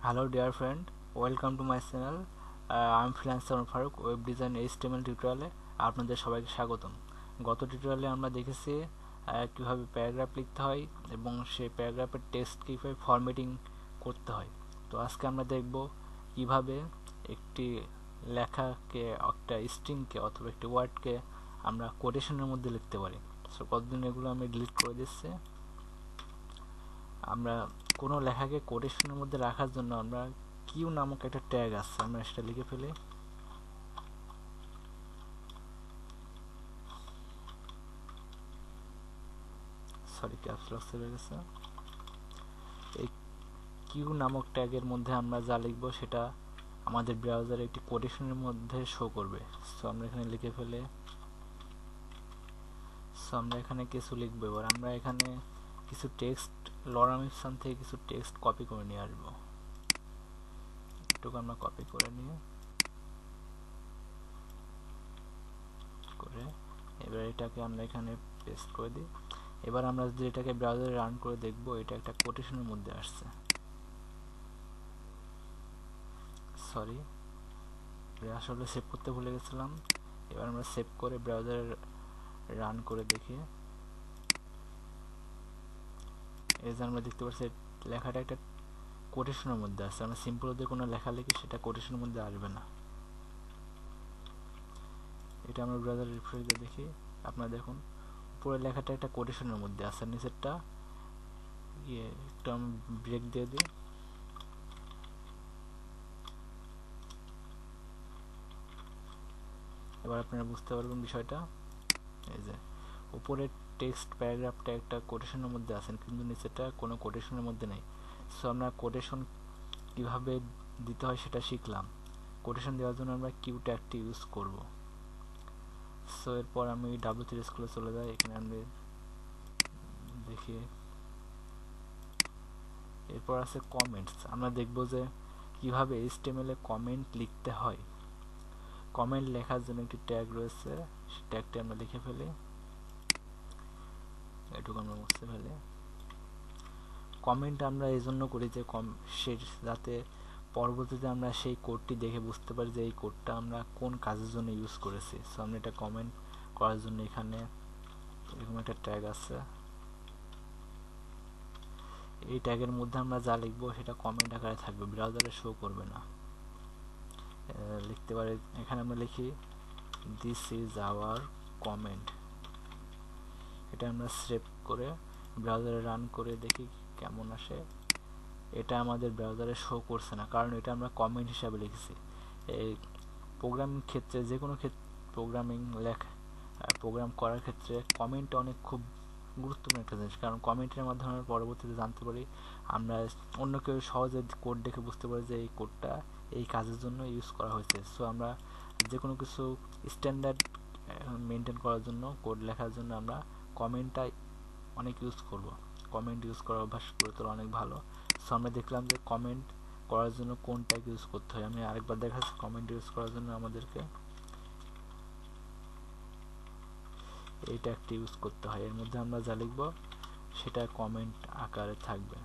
Hello dear friend, welcome to my channel. I'm freelancer Faruk web design HTML টিউটোরিয়ালে আপনাদের সবাইকে স্বাগতম। গত টিউটোরিয়ালে আমরা দেখেছি কিভাবে প্যারাগ্রাফ লিখতে হয় এবং সেই প্যারাগ্রাফের টেক্সট কিভাবে ফরম্যাটিং করতে হয়। তো আজকে আমরা দেখব কিভাবে একটি লেখাকে একটা স্ট্রিংকে অথবা একটি ওয়ার্ডকে আমরা কোটেশনের মধ্যে লিখতে পারি। সো কতদিন এগুলো আমি ডিলিট করে দিচ্ছি। আমরা কোনো লেখাকে কোটেশনের মধ্যে রাখার জন্য আমরা কিউ নামক একটা ট্যাগ আছে, আমরা সেটা লিখে ফেলি। সরি, ক্যাপস লক চলে গেছে। এই কিউ নামক ট্যাগের মধ্যে আমরা যা লিখবো সেটা আমাদের ব্রাউজারে একটি কোটেশনের মধ্যে শো করবে। সো আমরা এখানে লিখে ফেলে আমরা এখানে কিছু লিখবো। এবার আমরা এখানে কিছু টেক্সট লরাম ইপসন থেকে কিছু টেক্সট কপি করে নিয়ে আসবো। এটুকু আমরা কপি করে নিয়ে এবার এটাকে আমরা এখানে পেস্ট করে দিই। এবার আমরা যদি এটাকে ব্রাউজারে রান করে দেখব, এটা একটা কোটেশনের মধ্যে আসছে। সরি, আসলে সেভ করতে ভুলে গেছিলাম। এবার আমরা সেভ করে ব্রাউজারে রান করে দেখি। এই যে আমরা দেখতে পাচ্ছি লেখাটা একটা কোটেশনের মধ্যে আছে। আমরা সিম্পল যদি কোনো লেখা লিখি সেটা কোটেশনের মধ্যে আসবে না। এটা আমরা ব্রাউজারে রিফ্রেশ দিয়ে দেখি। আপনারা দেখুন উপরের লেখাটা একটা কোটেশনের মধ্যে আছে, নিচেরটা একটু আমি ব্রেক দিয়ে দিই। এবার আপনারা বুঝতে পারবেন বিষয়টা। এই যে উপরের টেক্সট প্যারাগ্রাফটা একটা কোটেশনের মধ্যে আছেন, কিন্তু নিচেটা কোনো কোটেশনের মধ্যে নেই। সো আমরা কোটেশন কিভাবে দিতে হয় সেটা শিখলাম। কোটেশন দেওয়ার জন্য আমরা কিউ ট্যাগটি ইউজ করব। সো এরপর আমি W3 স্কুলে চলে যাই। এখানে আমি দেখি এরপর আছে কমেন্টস। আমরা দেখব যে কিভাবে HTML এ কমেন্ট লিখতে হয়। কমেন্ট লেখার জন্য একটি ট্যাগ রয়েছে, সেই ট্যাগটি আমরা লিখে ফেলি। এটুকু আমরা মুছে ফেলি। কমেন্ট আমরা এই জন্য করি যে যাতে পরবর্তীতে আমরা সেই কোডটি দেখে বুঝতে পারি যে এই কোডটা আমরা কোন কাজের জন্য ইউজ করেছি। সো আমরা এটা কমেন্ট করার জন্য এখানে এরকম একটা ট্যাগ আছে। এই ট্যাগের মধ্যে আমরা যা লিখবো সেটা কমেন্ট আকারে থাকবে, ব্রাউজারে শো করবে না। লিখতে পারি, এখানে আমরা লিখি দিস ইজ আওয়ার কমেন্ট। এটা আমরা সেভ করে ব্রাউজারে রান করে দেখি কেমন আসে। এটা আমাদের ব্রাউজারে শো করছে না, কারণ এটা আমরা কমেন্ট হিসাবে লিখেছি। এই প্রোগ্রামিং ক্ষেত্রে যে কোনো প্রোগ্রাম করার ক্ষেত্রে কমেন্ট অনেক খুব গুরুত্বপূর্ণ একটা জিনিস, কারণ কমেন্টের মাধ্যমে আমরা পরবর্তীতে জানতে পারি, আমরা অন্য কেউ সহজে কোড দেখে বুঝতে পারি যে এই কোডটা এই কাজের জন্য ইউজ করা হয়েছে। সো আমরা যে কোনো কিছু স্ট্যান্ডার্ড মেনটেন করার জন্য, কোড লেখার জন্য আমরা কমেন্টটা অনেক ইউজ করব। কমেন্ট ইউজ করার অভ্যাস করে তোলা অনেক ভালো। সো আমরা দেখলাম যে কমেন্ট করার জন্য কোন ট্যাগ ইউজ করতে হয়। আমি আরেকবার দেখাচ্ছি। কমেন্ট ইউজ করার জন্য আমাদেরকে এই ট্যাগটি ইউজ করতে হয়। এর মধ্যে আমরা যা লিখব সেটা কমেন্ট আকারে থাকবে।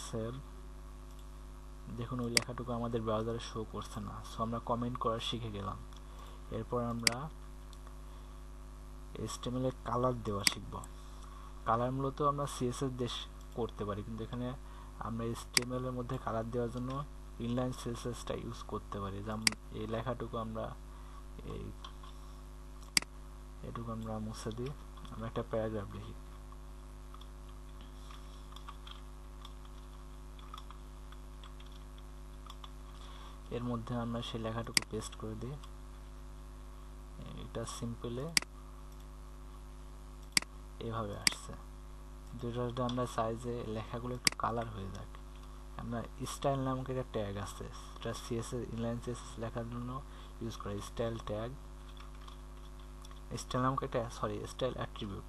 সেভ। দেখুন ওই লেখাটুকু আমাদের ব্রাউজারে শো করছে না। সো আমরা কমেন্ট করা শিখে গেলাম। এরপর আমরা HTML এর কালার দেওয়া শিখব। কালার মূলত আমরা CSS দিয়ে করতে পারি, কিন্তু এখানে আমরা HTML এর মধ্যে কালার দেওয়ার জন্য ইনলাইন CSSটা ইউজ করতে পারি। যেমন এই লেখাটুকু আমরা এটুকু আমরা মুছে দিই। আমরা একটা প্যারাগ্রাফ লিখি। এর মধ্যে আমরা সেই লেখাটুকু পেস্ট করে দিই। এটা সিম্পলে এভাবে আসছে। দুটো আমরা চাই যে লেখাগুলো একটু কালার হয়ে যাক। আমরা স্টাইল নামক একটা ট্যাগ আছে, এটা CSS ইনলাইন CSS লেখার জন্য ইউজ করা। স্টাইল ট্যাগ, স্টাইল নামক একটা স্টাইল অ্যাট্রিবিউট।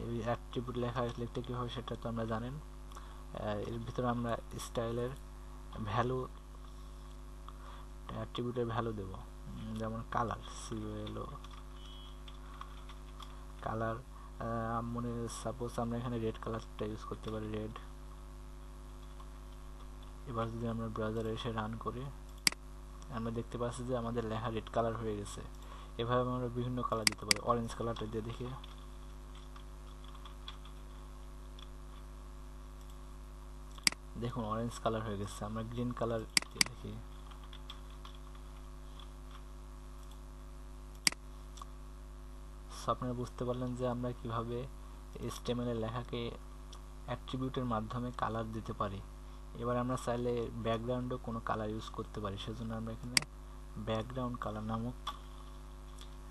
এই অ্যাট্রিবিউট লিখতে কী হবে সেটা তো আমরা জানেন। এর ভিতরে আমরা স্টাইলের ভ্যালু, অ্যাট্রিবিউটের ভ্যালু দেব। যেমন কালার, কালার মনে সাপোজ আমরা এখানে রেড কালারটা ইউজ করতে পারি। রেড এবার যদি আমরা ব্রাউজারে এসে রান করি, আমরা দেখতে পাচ্ছি যে আমাদের লেখা রেড কালার হয়ে গেছে। এভাবে আমরা বিভিন্ন কালার দিতে পারি। অরেঞ্জ কালারটা দিয়ে দেখি, দেখুন অরেঞ্জ কালার হয়ে গেছে। আমরা গ্রিন কালার দিয়ে দেখি, আপনারা বুঝতে পারলেন যে আমরা কিভাবে HTML এর লেখাকে অ্যাট্রিবিউটের মাধ্যমে কালার দিতে পারি। এবার আমরা চাইলে ব্যাকগ্রাউন্ডেও কোনো কালার ইউজ করতে পারি, সেজন্য আমরা এখানে ব্যাকগ্রাউন্ড কালার নামক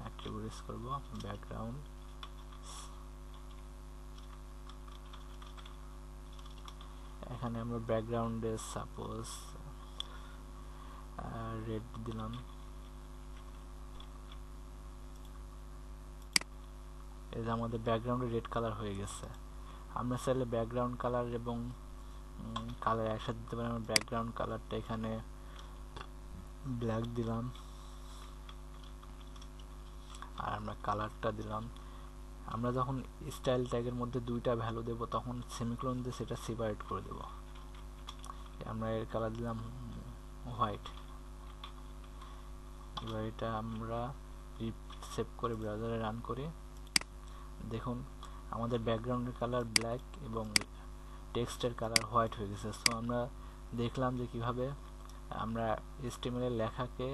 অ্যাট্রিবিউট ইউজ করব। ব্যাকগ্রাউন্ড, এখানে আমরা ব্যাকগ্রাউন্ডে সাপোজ রেড দিলাম। এই যে আমাদের ব্যাকগ্রাউন্ডে রেড কালার হয়ে গেছে। আমরা চাইলে ব্যাকগ্রাউন্ড কালার এবং কালার একসাথে দিতে পারি। আমরা ব্যাকগ্রাউন্ড কালারটা এখানে ব্ল্যাক দিলাম, আর আমরা কালারটা দিলাম। আমরা যখন স্টাইল ট্যাগের মধ্যে দুইটা ভ্যালু দেব, তখন সেমিকোলন দিয়ে সেটা সেপারেট করে দেব। আমরা এর কালার দিলাম হোয়াইট। এবার এটা আমরা সেভ করে ব্রাউজারে রান করি। দেখুন আমাদের ব্যাকগ্রাউন্ডের কালার ব্ল্যাক এবং টেক্সটের কালার হোয়াইট হয়ে গেছে। সো আমরা দেখলাম যে কিভাবে আমরা HTML এর লেখাকে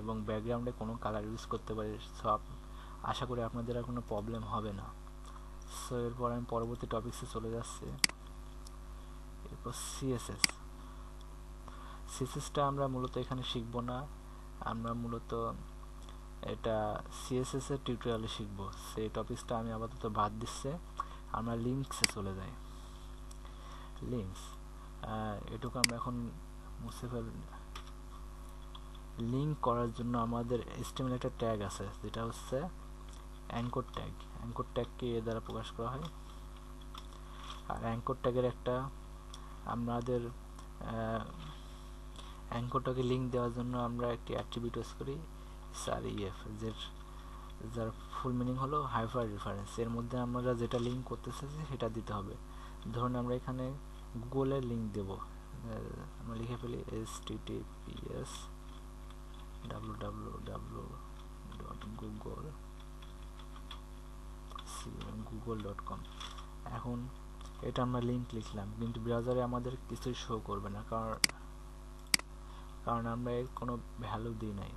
এবং ব্যাকগ্রাউন্ডে কোনো কালার ইউজ করতে পারি। সো আশা করি আপনাদের আর কোনো প্রবলেম হবে না। সো এরপর আমি পরবর্তী টপিকসে চলে যাচ্ছি। এরপর সিএসএসটা আমরা মূলত এখানে শিখব না, আমরা মূলত এটা সিএসএস এর টিউটোরিয়ালে শিখব। সেই টপিকসটা আমি আপাতত বাদ দিচ্ছে। আমরা লিঙ্কসে চলে যাই। লিঙ্কস, এটুকু আমরা এখন মুছে ফেল। লিঙ্ক করার জন্য আমাদের HTML একটা ট্যাগ আছে, যেটা হচ্ছে অ্যাঙ্কর ট্যাগ। অ্যাঙ্কর ট্যাগকে এর দ্বারা প্রকাশ করা হয়। আর অ্যাঙ্কর ট্যাগের একটা আমাদের অ্যাঙ্কর ট্যাগে লিঙ্ক দেওয়ার জন্য আমরা একটি অ্যাট্রিবিউট ইউজ করি SREF, যার ফুল মিনিং হলো হাইপার রেফারেন্স। এর মধ্যে আমরা যেটা লিঙ্ক করতে চাইছি সেটা দিতে হবে। ধরুন আমরা এখানে গুগলের লিঙ্ক দেব। আমরা লিখে ফেলি https://www.google.com। এখন এটা আমরা লিঙ্ক লিখলাম, কিন্তু ব্রাউজারে আমাদের কিছুই শো করবে না, কারণ আমরা এর কোনো ভ্যালু দিই নাই।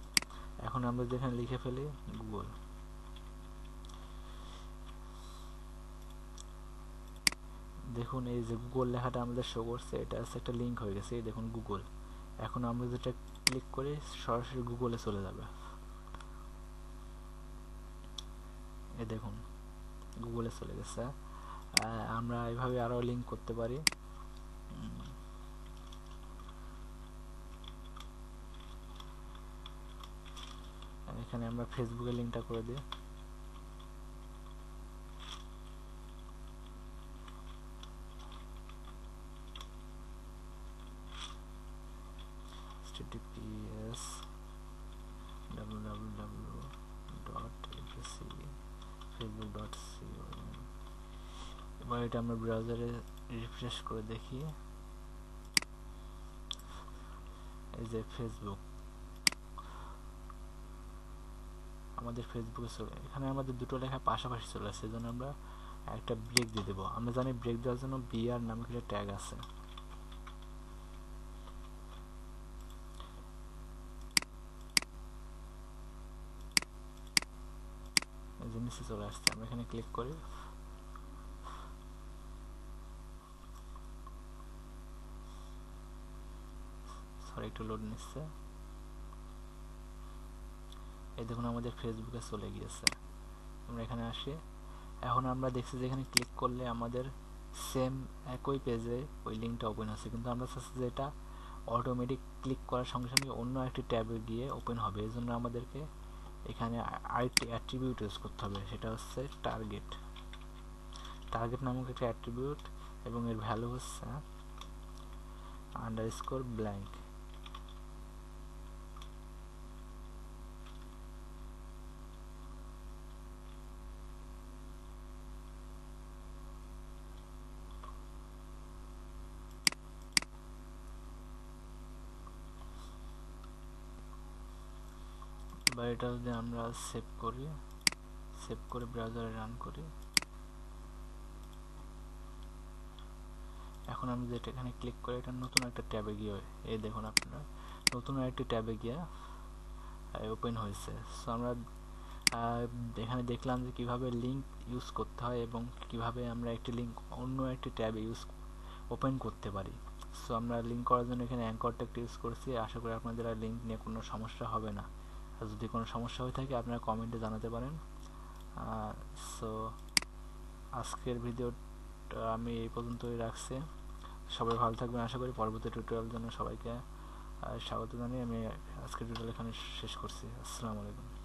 এখন আমরা যেখানে লিখে ফেলি গুগল, দেখুন এই যে গুগল লেখাটা আমাদের শো করছে, এটা হচ্ছে একটা লিঙ্ক হয়ে গেছে। এই দেখুন গুগল। এখন আমরা যেটা ক্লিক করি সরাসরি গুগলে চলে যাবে। এই দেখুন গুগলে চলে গেছে। আমরা এইভাবে আরো লিঙ্ক করতে পারি। এখানে আমরা ফেসবুকের লিঙ্কটা করে দিই। https://www.facebook.co। এবার এটা আমরা ব্রাউজারে রিফ্রেশ করে দেখি। এই যে ফেসবুক, আমাদের ফেসবুকে চলে, এখানে আমাদের দুটো লেখা পাশাপাশি চলে আসছে, সেজন্য আমরা একটা ব্রেক দিয়ে দেবো। আমরা জানি ব্রেক দেওয়ার জন্য বিআর নামক একটা ট্যাগ আছে। এই যে নিচে চলে আসছে, আমরা এখানে ক্লিক করি। সরি, একটু লোড নিচ্ছে। এই দেখুন আমাদের ফেসবুকে চলে গিয়েছে। আমরা এখানে আসি। এখন আমরা দেখছি যে এখানে ক্লিক করলে আমাদের সেম একই পেজে ওই লিঙ্কটা ওপেন হচ্ছে, কিন্তু আমরা চাচ্ছি যে এটা অটোমেটিক ক্লিক করার সঙ্গে সঙ্গে অন্য একটি ট্যাবে গিয়ে ওপেন হবে। এই জন্য আমাদেরকে এখানে আরেকটি অ্যাট্রিবিউট ইউজ করতে হবে, সেটা হচ্ছে টার্গেট। টার্গেট নামক একটা অ্যাট্রিবিউট, এবং এর ভ্যালু হচ্ছে _blank। বা এটা যদি আমরা সেভ করে ব্রাউজারে রান করি, এখন আমি যেটা এখানে ক্লিক করে এটা নতুন একটা ট্যাবে গিয়ে, এই দেখুন আপনারা নতুন একটি ট্যাবে গিয়ে ওপেন হয়েছে। সো আমরা এখানে দেখলাম যে কিভাবে লিঙ্ক ইউজ করতে হয় এবং কিভাবে আমরা একটি লিঙ্ক অন্য একটি ট্যাবে ওপেন করতে পারি। সো আমরা লিঙ্ক করার জন্য এখানে অ্যাঙ্কর ট্যাগটি ইউজ করছি। আশা করি আপনাদের লিঙ্ক নিয়ে কোনো সমস্যা হবে না। আর যদি কোনো সমস্যা হয়ে থাকে আপনারা কমেন্টে জানাতে পারেন। সো আজকের ভিডিওটা আমি এই পর্যন্তই রাখছি। সবাই ভালো থাকবেন আশা করি। পরবর্তী টিউটোরিয়ালের জন্য সবাইকে স্বাগত জানিয়ে আমি আজকের টিউটোরিয়াল এখানে শেষ করছি। আসসালামু আলাইকুম।